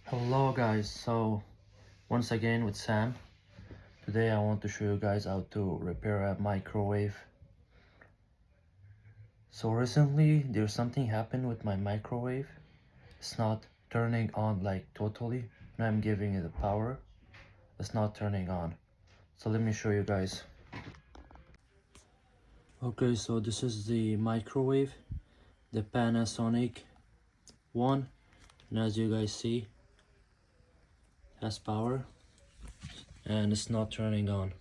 Hello guys, so once again with Sam. Today I want to show you guys how to repair a microwave. So recently there's something happened with my microwave. It's not turning on like totally. When I'm giving it the power, it's not turning on. So let me show you guys. Okay, so this is the microwave, the Panasonic one, and as you guys see, has power and it's not turning on.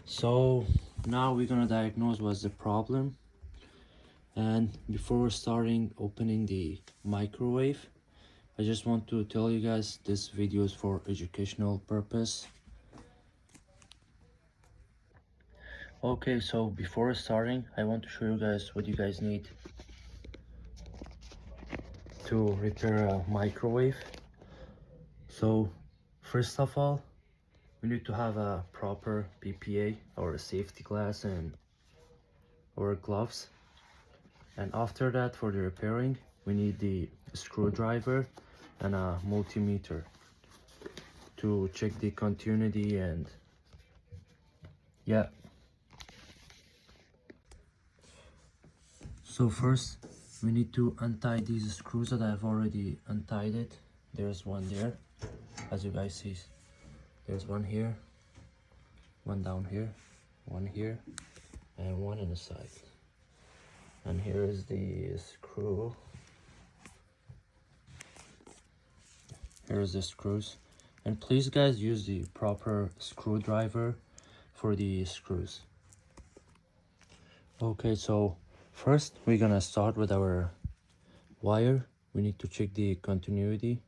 So now we're gonna diagnose what's the problem. And before starting opening the microwave, I just want to tell you guys this video is for educational purpose. Okay, so before starting, I want to show you guys what you guys need to repair a microwave. So first of all, we need to have a proper PPA or a safety glass and or gloves. And after that, for the repairing, we need the screwdriver and a multimeter to check the continuity. And yeah, so first we need to untie these screws that I've already untied it. There's one there, as you guys see. There's one here, one down here, one here, and one on the side. And here is the screw. Here's the screws. And please guys, use the proper screwdriver for the screws. Okay, so first we're gonna start with our wire. We need to check the continuity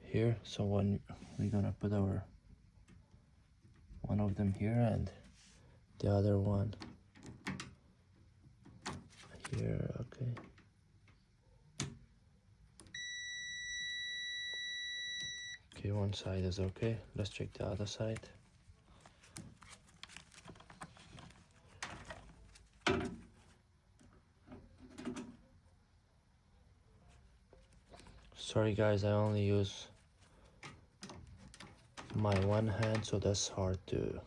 here. So when we're gonna put our one of them here and the other one here. Okay, one side is okay. Let's check the other side. Sorry guys, I only use my one hand, so that's hard to.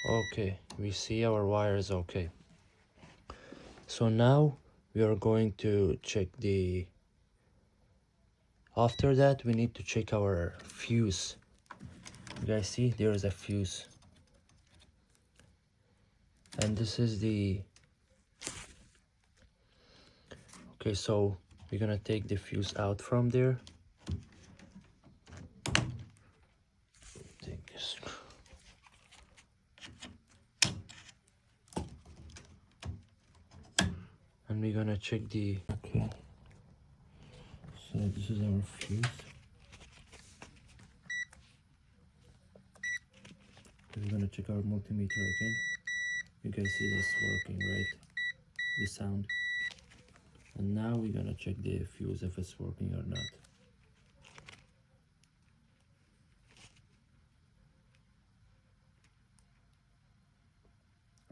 Okay, we see our wire is okay. So now we are going to check the. After that, we need to check our fuse. You guys see, there is a fuse. And this is the. Okay, so we're gonna take the fuse out from there. Take this. And we're gonna check the. Okay. So this is our fuse. We're gonna check our multimeter again. You guys see this working, right? The sound. And now we're gonna check the fuse if it's working or not.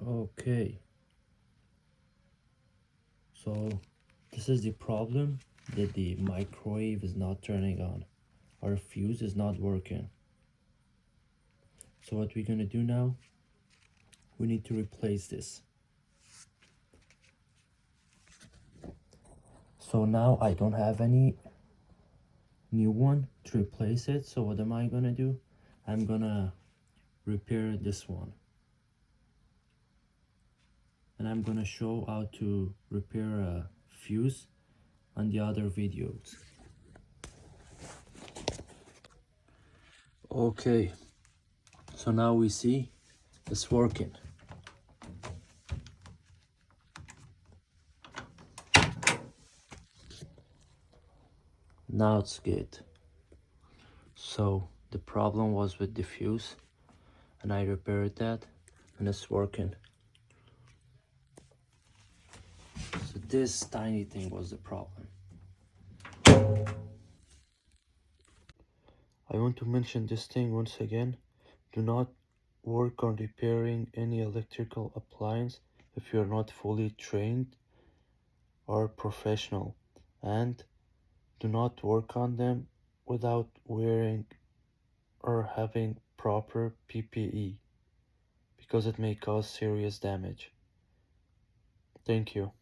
Okay. So this is the problem, that the microwave is not turning on. Our fuse is not working. So what we're gonna do now, we need to replace this. So now I don't have any new one to replace it. So what am I gonna do? I'm gonna repair this one. And I'm gonna show how to repair a fuse on the other videos. Okay, so now we see it's working. Now it's good. So the problem was with the fuse, and I repaired that, and it's working. So this tiny thing was the problem. I want to mention this thing once again. Do not work on repairing any electrical appliance if you're not fully trained are professional and do not work on them without wearing or having proper PPE because it may cause serious damage. Thank you.